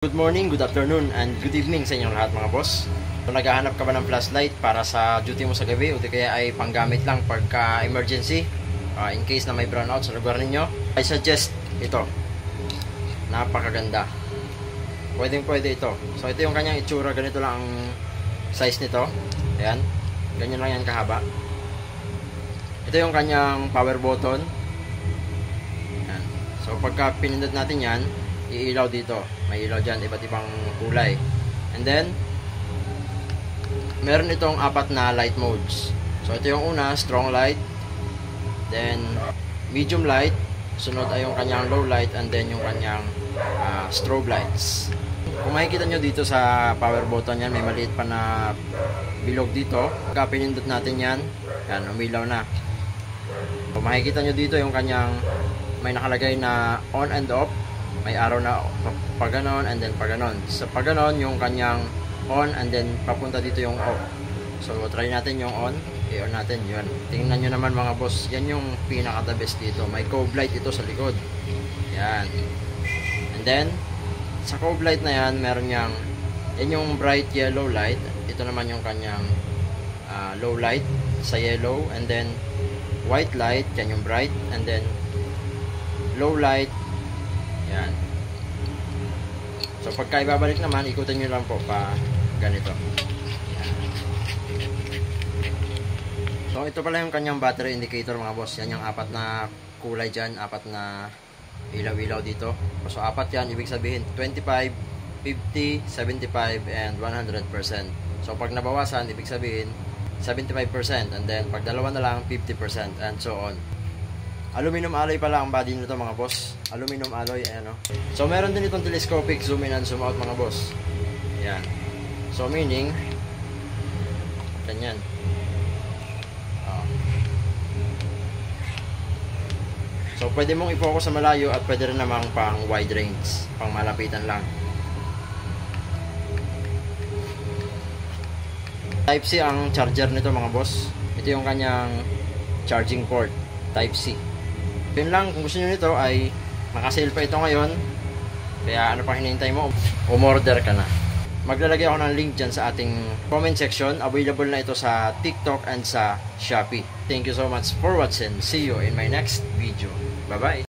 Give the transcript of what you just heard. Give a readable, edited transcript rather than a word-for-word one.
Good morning, good afternoon, and good evening sa inyong lahat mga boss. So, naghahanap ka ba ng flashlight para sa duty mo sa gabi o di kaya ay panggamit lang pagka emergency, in case na may brownout sa lugar ninyo? I suggest ito. Napakaganda. Pwedeng pwede ito. So ito yung kanyang itsura, ganito lang ang size nito. Ayan, ganyan lang yan kahaba. Ito yung kanyang power button. Ayan. So pagka pinindot natin yan, iilaw dito. May ilaw dyan, iba't ibang kulay. And then, meron itong 4 na light modes. So, ito yung una, strong light. Then, medium light. Sunod ay yung kanyang low light. And then, yung kanyang strobe lights. Kung makikita nyo dito sa power button yan, may maliit pa na bilog dito. Pagka pinindot natin yan, yan, umilaw na. Kung makikita nyo dito yung kanyang, may nakalagay na on and off. May arrow na pag ganon and then pag ganon. Sa pag ganon, yung kanyang on and then papunta dito yung off. So try natin yung on, i-on natin yun. Tingnan nyo naman mga boss, yan yung pinaka the best dito. May cove light ito sa likod. Yan. And then sa cove light na yan, meron yan yung bright yellow light. Ito naman yung kanyang low light sa yellow. And then white light, yan yung bright. And then low light. Yan. So pagka ibabalik naman, ikutin nyo lang po pa ganito. Yan. So ito pala yung kanyang battery indicator mga boss. Yan yung 4 na kulay dyan, 4 na ilaw-ilaw dito. So 4 yan, ibig sabihin 25, 50, 75, and 100%. So pag nabawasan, ibig sabihin 75%. And then pag dalawa na lang, 50%, and so on. Aluminum alloy pala ang body nito mga boss. Aluminum alloy, ayan o. So meron din itong telescopic zoom in and zoom out mga boss. Yan. So meaning, ganyan. So pwede mong i-focus sa malayo at pwede rin namang pang wide range, pang malapitan lang. Type-C ang charger nito mga boss. Ito yung kanyang charging port, Type-C. Yun lang, kung gusto nyo nito ay makasale pa ito ngayon. Kaya ano pang hinihintay mo? Umorder ka na. Maglalagay ako ng link dyan sa ating comment section. Available na ito sa TikTok and sa Shopee. Thank you so much for watching. See you in my next video. Bye bye.